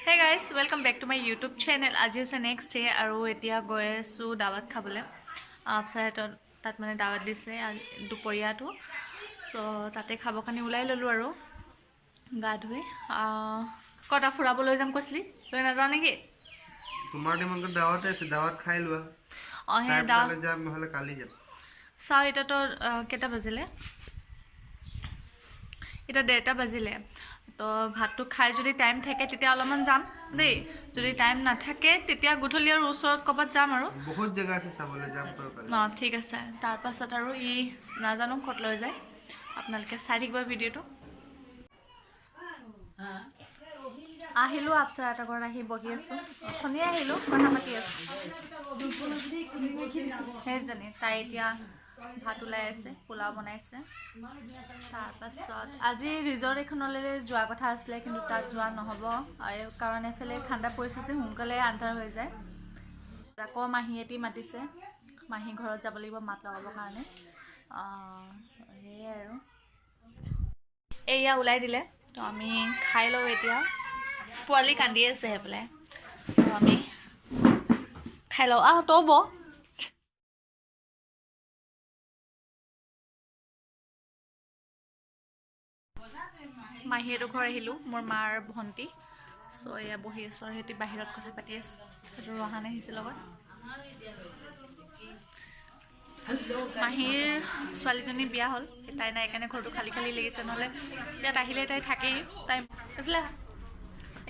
Hey guys, welcome back to my YouTube channel. আজি হৈছে next day আৰু এতিয়া গৈ আছো দাৱাত খাবলৈ। আপসাইটত তাত মানে দাৱাত দিছে দুপৰীয়াটো। সো তাতে খাব কাৰণে ওলাই ললো আৰু গা ধুই কটা ফুৰাবলৈ যাম কৈছিলি লৈ নাযাও নেকি তোমাৰ দিমকে দাৱাতে আছে দাৱাত খাই লোৱা হে দাৱাত যাম নহলে কালি যাম চাও এটা তো কেটা বাজিলে এটা 1:30 বাজিলে তো ভাতটো খাই যদি টাইম থাকে তেতিয়া অলপমান যাম দেই যদি টাইম নাথাকে তেতিয়া গুঠলি আৰু ওচৰত কবাত যাম আৰু বহুত জায়গা আছে চাবলৈ যাম কালি ঠিক আছে তাৰ পাছত আৰু ই নাজানো কত লৈ যায় আপোনালোকে চাই থাকিব ভিডিওটো আহিলো আপছা এটা ঘৰত আহি বহি আছো অথনিয়ে আহিলো কথা পাতি আছো সেইজনী তাই এতিয়া ভাত ওলাই আছে পোলাও বনাইছে তাৰ পাছত আজি ৰিজৰ্ট এখনলৈ যোৱা কথা আছিলে কিন্তু তাত যোৱা নহব কাৰণ এফালে ঠাণ্ডা পৰিছে যে সোনকালে আন্ধাৰ হৈ যায় আকৌ মাহীয়েতি মাতিছে মাহী ঘৰত যাব লাগিব মাত লগাবৰ কাৰণে সেয়াই আৰু এয়া ওলাই দিলে তো আমি খাই লওঁ এতিয়া পোৱালি কান্দি আছে সেইফালে সো আমি খাই লওঁ তব মাহীহঁতৰ ঘৰ আহিলোঁ মোৰ মাৰ ভণ্টি সো এয়া বহি আছোঁ আৰু সিহঁতি বাহিৰত কথা পাতি আছে সেইটো ৰহান আহিছে লগত মাহীৰ ছোৱালীজনী বিয়া হ'ল তাই নাই কাৰণে ঘৰটো খালী খালী লাগিছে নহ'লে ইয়াত আহিলে তাই থাকেই তাই এইফালে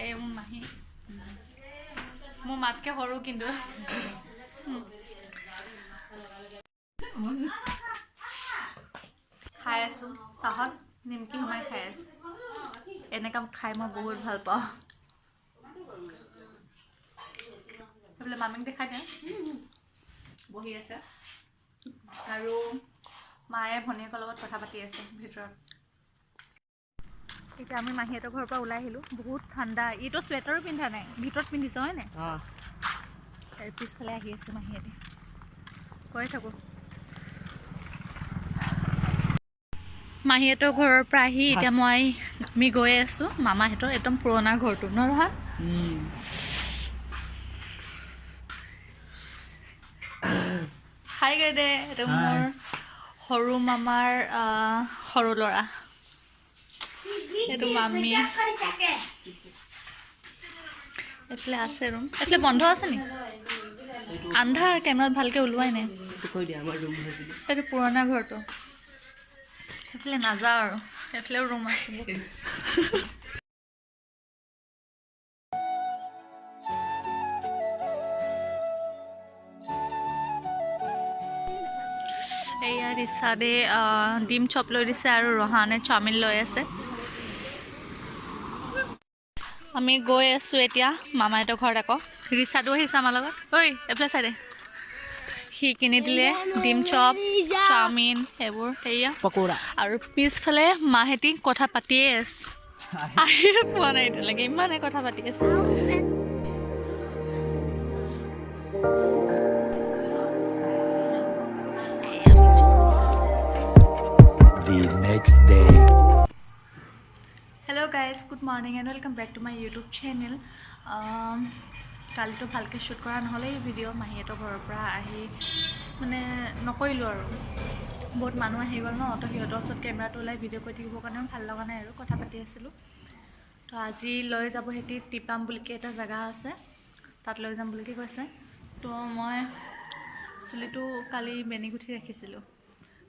এই মোৰ মাহী মোৰ মাতকৈ সৰু কিন্তু খাই আছোঁ চাহত নিমকি সোমাই খাই আছোঁ এনেকা খাই মই বহুত ভাল পাওঁ সেইফালে মামীক দেখাই দিয়া বহি আছে আৰু মায়ে ভনীয়েকৰ লগত কথা পাতি আছে ভিতৰত এতিয়া আমি মাহীহঁতৰ ঘৰৰ পৰা ওলাই আহিলোঁ বহুত ঠাণ্ডা ইটো চুৱেটাৰো পিন্ধা নাই ভিতৰত পিন্ধিছ হয় নাই তাৰ পিছফালে আহি আছে মাহীহঁতে কৈ থাকোঁ মাহীহঁতৰ ঘৰৰ পৰা আহি এতিয়া আমি গৈ আছোঁ মামাহঁতৰ একদম পুৰণা ঘৰটো ন ৰহা হাই গৈ দে এইটো মোৰ সৰু মামাৰ সৰু ল'ৰা এইটো মামী এইফালে আছে ৰুম এইফালে বন্ধ আছে নি আন্ধাৰ কেমেৰাত ভালকৈ ওলোৱাই নাই এইটো পুৰণা ঘৰটো সেইফালে নাযাওঁ আৰু সেইফালেও ৰুম আছে এয়া ৰিচাদে ডিম চপ লৈ দিছে আৰু ৰহানে চাওমিন লৈ আছে আমি গৈ আছোঁ এতিয়া মামাহঁতৰ ঘৰত আকৌ ৰিচাদো আহিছে আমাৰ লগত ঐ এইফালে চাই দে সি কিনি দিলে ডিম চপ চাওমিন এইবোৰ সেয়া পকোৰা আৰু পিছফালে মাহেঁতি কথা পাতিয়ে আছে আহিয়ে পোৱা নাই এতিয়ালৈকে ইমানে কথা পাতি আছে hello' guys good morning and welcome back to my YouTube channel কালিতো ভালকৈ শ্বুট কৰা নহ'লেই ভিডিঅ' মাহীহঁতৰ ঘৰৰ পৰা আহি মানে নকৰিলোঁ আৰু বহুত মানুহ আহি গ'ল ন তো সিহঁতৰ ওচৰত কেমেৰাটো ওলাই ভিডিঅ' কৰি থাকিবৰ কাৰণেও ভাল লগা নাই আৰু কথা পাতি আছিলোঁ তো আজি লৈ যাব সিহঁতি টিপাম বুলিকৈ এটা জেগা আছে তাত লৈ যাম বুলিকৈ কৈছে তো মই চুলিটো কালি বেনি গুঠি ৰাখিছিলোঁ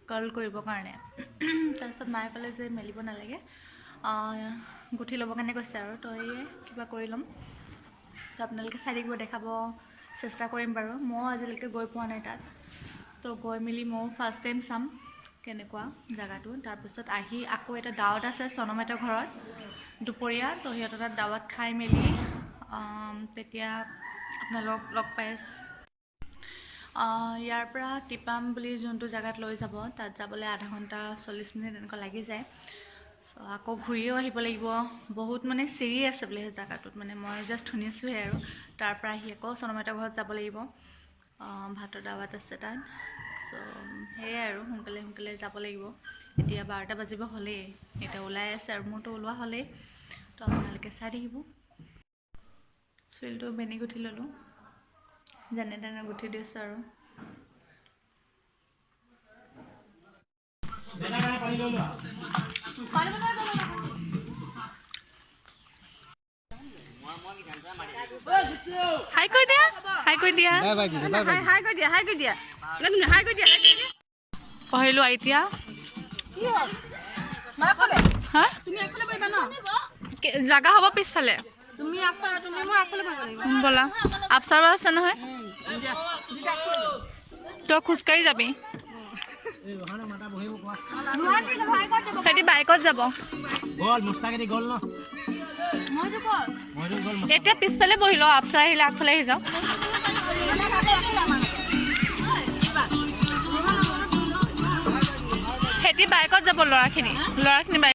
কাৰ্ল কৰিবৰ কাৰণে তাৰপিছত মায়ে ক'লে যে মেলিব নালাগে গুঠি ল'বৰ কাৰণে কৈছে আৰু তো এই কিবা কৰি ল'ম তো আপোনালোকে চাই থাকিব দেখাব চেষ্টা কৰিম বাৰু ময়ো আজিলৈকে গৈ পোৱা নাই তাত তো গৈ মেলি ময়ো ফাৰ্ষ্ট টাইম চাম কেনেকুৱা জেগাটো তাৰপিছত আহি আকৌ এটা দাৱত আছে চনমহঁতৰ ঘৰত দুপৰীয়া তো সিহঁতৰ তাত দাৱত খাই মেলি তেতিয়া আপোনালোকক লগ পাই আছোঁ ইয়াৰ পৰা টিপাম বুলি যোনটো জেগাত লৈ যাব তাত যাবলৈ আধা ঘণ্টা 40 মিনিট এনেকুৱা লাগি যায় চ' আকৌ ঘূৰিও আহিব লাগিব বহুত মানে চিৰি আছে বোলে সেই জেগাটোত মানে মই জাষ্ট শুনিছোঁহে আৰু তাৰ পৰা আহি আকৌ চনমহঁতৰ ঘৰত যাব লাগিব ভাতৰ দাৱাত আছে তাত চ' সেয়াই আৰু সোনকালে যাব লাগিব এতিয়া 12টা বাজিব হ'লেই এতিয়া ওলাই আছে আৰু মোৰতো ওলোৱা হ'লেই তো আপোনালোকে চাই থাকিব চুলিটো বেনি গুঠি ল'লোঁ যেনে তেনে গুঠি দিছোঁ আৰু হাই কৈ দিয়া পঢ়িলোঁ এতিয়া হা জাগা হ'ব পিছফালে ব'লা আপচাৰ আছে নহয় তই খোজকাঢ়ি যাবি সিহঁতি বাইকত যাব এতিয়া পিছফালে বহি লওঁ আপচাৰ আহিলে আগফালে আহি যাওঁ সিহঁতি বাইকত যাব ল'ৰাখিনি বাইক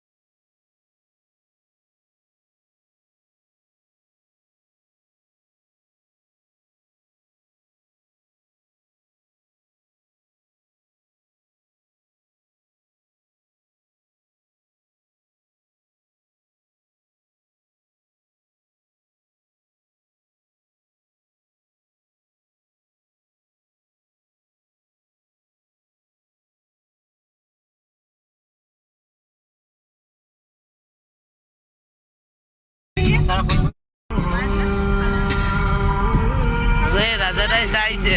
ৰাজাদাই চাইছে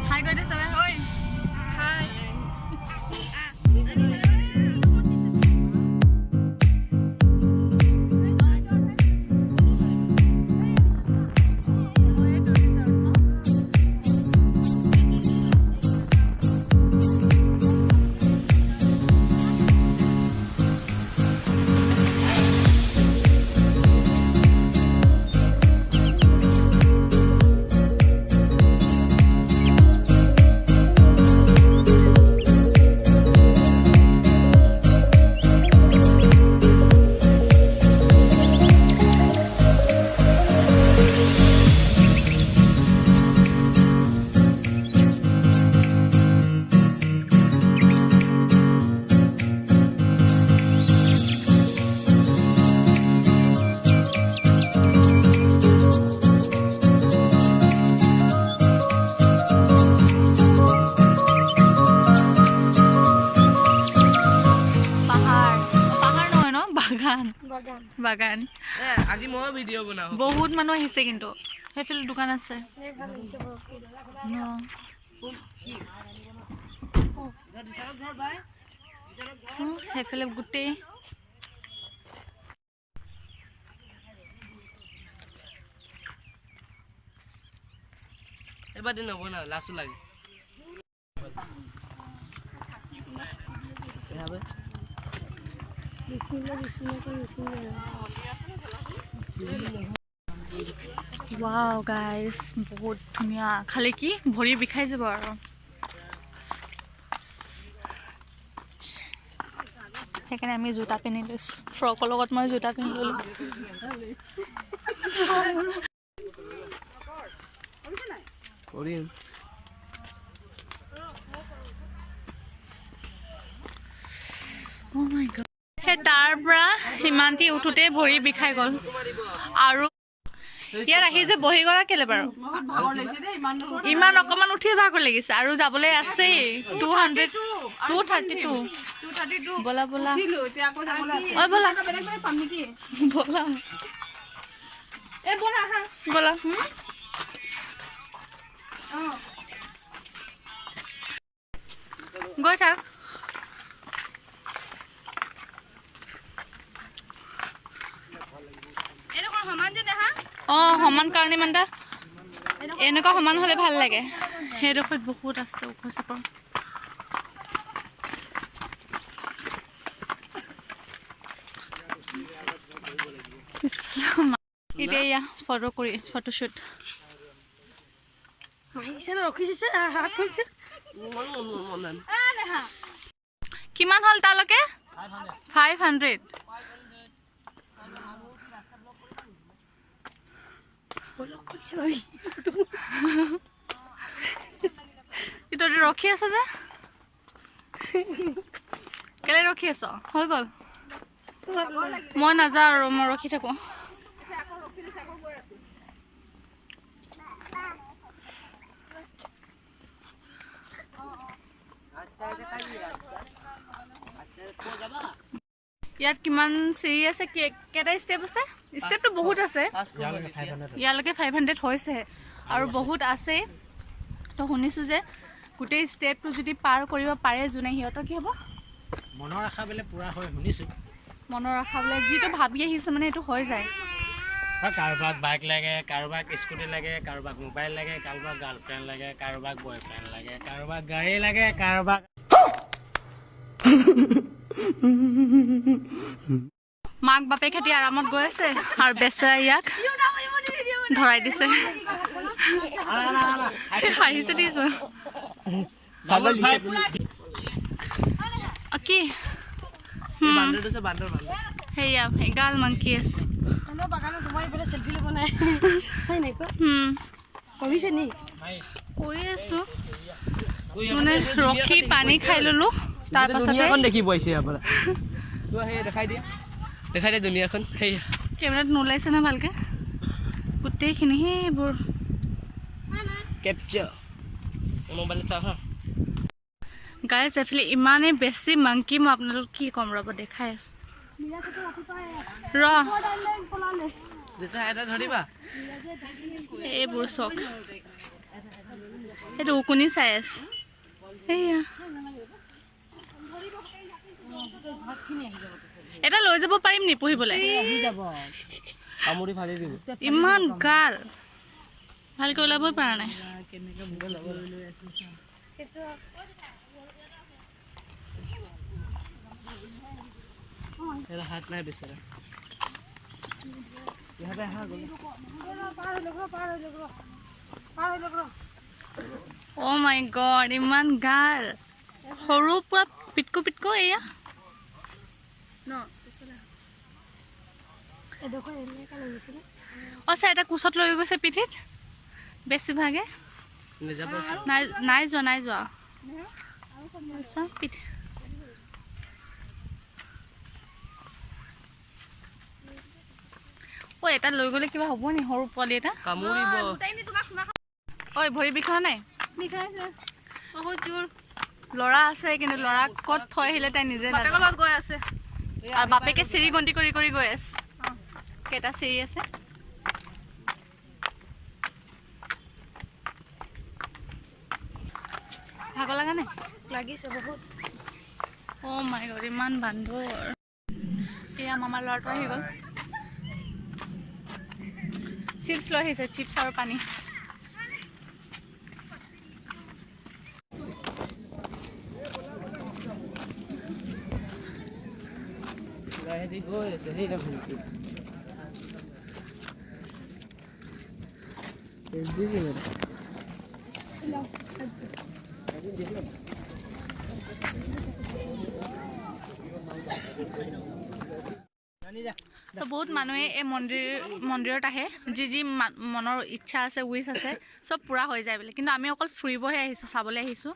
হাই কৈ দে চবে ঐ বাগান আজি মই ভিডিঅ' বনাও বহুত মানুহ আহিছে কিন্তু সেইফালে দোকান আছে সেইফালে গোটেই এবাৰ দিন নবনাও লাচু লাগে ওয়াও গাইস বহুত ধুনীয়া খালি কি ভৰি বিষাই যাব আৰু সেইকাৰণে আমি জোতা পিন্ধি লৈছোঁ ফ্ৰকৰ লগত মই জোতা পিন্ধি ল'লোঁ কৰিম Oh my God. সেই তাৰ পৰা সিমানটি উঠোতে ভৰি বিষাই গ'ল আৰু ইয়াত আহি যে বহি গ'লা কেলে বাৰু ইমান অকমান উঠি ভাগৰ লাগিছে আৰু যাবলৈ আছেই 232 বলা বলা ঐ বলা বলা বলা গৈ থাক সমান কাৰণে ইমান এটা এনেকুৱা সমান হ'লে ভাল লাগে সেইডোখৰত বহুত আছে ওখ চাপৰ এতিয়া ফটোশ্বুট কিমান হ'ল তালৈকে 500 তই ৰখি আছ যে কেলে ৰখি আছ হৈ গ'ল মই নাযাওঁ আৰু মই ৰখি থাকোঁ। ইয়াত কিমান চিৰি আছে, কেইটা ষ্টেপ আছে? ষ্টেপটো বহুত আছে, ইয়ালৈকে 500 হৈছেহে আৰু বহুত আছেই। তো শুনিছোঁ যে গোটেই ষ্টেপটো যদি পাৰ কৰিব পাৰে যোনে, সিহঁতৰ কি হ'ব? মনৰ আশা বোলে পূৰা হয় শুনিছোঁ। মনৰ আশা বোলে যিটো ভাবি আহিছে মানে সেইটো হৈ যায়। কাৰোবাক বাইক লাগে, কাৰোবাক স্কুটি লাগে, কাৰোবাক মোবাইল লাগে, কাৰোবাক গাৰ্লফ্ৰেণ্ড লাগে, কাৰোবাক বয়ফ্ৰেণ্ড লাগে, কাৰোবাক গাড়ী লাগে, কাৰোবাক মাক বাপেক খেতি আৰামত গৈ আছে আৰু বেচেৰা ইয়াক ধৰাই দিছে। হাঁহিছে দিছো কি সেয়া এগাল মাংকি আছে। কৰি আছো মানে ৰখি পানী খাই ললো, তাৰ পাছতে দেখি পাইছে আপোনাৰ দেখাই দিয়ে দুনিয়াখন। সেয়া কেমেৰাত নোলাইছে না ভালকে গোটেইখিনি সেইবোৰ কেপচাৰ মোবাইলত চাওঁ হা। গাইজ এফালে ইমানেই বেছি মাংকি, মই আপোনালোক কি ক'ম, ৰ'ব দেখাই আছো ৰ যেতিয়া এটা ধৰিবা এইবোৰ চক এইটো উকনি চাই আছে। সেয়া এটা লৈ যাব পাৰিম নি পুহিবলৈ? কামুৰি ফালি দিব। ইমান গাল ভালকৈ ওলাবই পৰা নাই। হাত নাই বেচাৰা। অ' মাই গড ইমান গাল, সৰু পুৰা পিটকু পিটকু। এয়া অচা এটা কোচত লৈ গৈছে পিঠিত বেছিভাগে। নাই যোৱা পিঠি ঐ এটা লৈ গ'লে কিবা হ'ব নি? সৰু পোৱালি এটা কামুৰিব। ঐ ভৰি বিষোৱা নাই? ল'ৰা আছে কিন্তু ল'ৰাক ক'ত থৈ আহিলে তাই নিজে গৈ আছে আৰু বাপেকে চিৰি গন্তি কৰি কৰি গৈ আছে। কেইটা চিৰি আছে? ভাগৰ লগা নাই? লাগিছে বহুত। অ' মাই গড ইমান বান্দৰ। এয়া মামাৰ ল'ৰাটো আহি গ'ল, চিপছ লৈ আহিছে, চিপছ আৰু পানী। গৈ আছে সেইটা বহুত মানুহে এই মন্দিৰত আহে, যি মনৰ ইচ্ছা আছে, উইচ আছে, চব পূৰা হৈ যায় বোলে। কিন্তু আমি অকল ফুৰিবহে আহিছোঁ, চাবলৈ আহিছোঁ।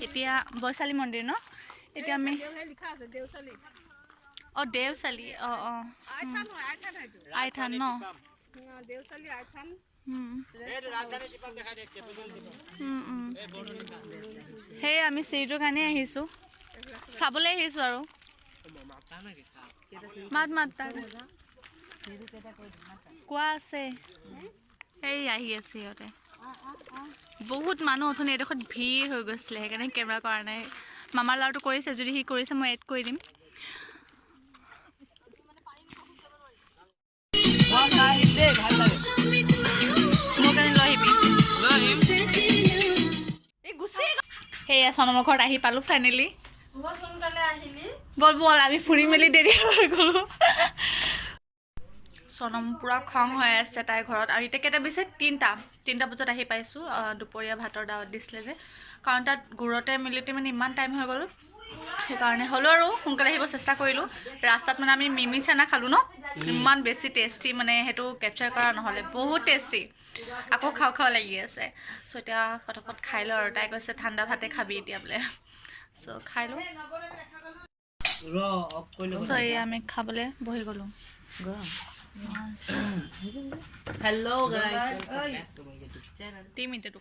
এতিয়া বৈশালী মন্দিৰ ন? এতিয়া আমি অঁ দেওচালি, অঁ আইথান ন? সেই আমি চিৰিটোৰ কাৰণেই আহিছোঁ, চাবলৈ আহিছোঁ আৰু। মাত কোৱা আছে, সেই আহি আছে সিহঁতে। বহুত মানুহ অথনি এডোখৰত ভিৰ হৈ গৈছিলে, সেইকাৰণে কেমেৰা কৰা নাই। মামাৰ ল'ৰাটো কৰিছে, যদি সি কৰিছে মই এড কৰি দিম। মোৰ কাৰণে লৈ আহিবি। সেয়া চনমৰ ঘৰত আহি পালোঁ ফাইনেলি। বল আমি ফুৰি মেলি দেৰি হৈ গ'লোঁ। চনম পূৰা খং হৈ আছে তাইৰ ঘৰত। আৰু এতিয়া কেইটা পিছে 3টা বজাত আহি পাইছোঁ। দুপৰীয়া ভাতৰ দাৱত দিছিলে যে, কাৰণ তাত ঘূৰতে মিলোতে মানে ইমান টাইম হৈ গ'ল, সেইকাৰণে হ'লেও আৰু সোনকালে আহিব চেষ্টা কৰিলোঁ। ৰাস্তাত মানে আমি মিমি চানা খালোঁ ন, ইমান বেছি টেষ্টি, মানে সেইটো কেপচাৰ কৰা নহ'লে, বহুত টেষ্টি। আকৌ খাওঁ লাগি আছে। চ' এতিয়া ফটাফট খাই লওঁ আৰু। তাই কৈছে ঠাণ্ডা ভাতে খাবি এতিয়া বোলে। চ' খাই লওঁ। চ' এই আমি খাবলৈ বহি গ'লোঁ হেল্ল' গাইজ টিম এতিয়া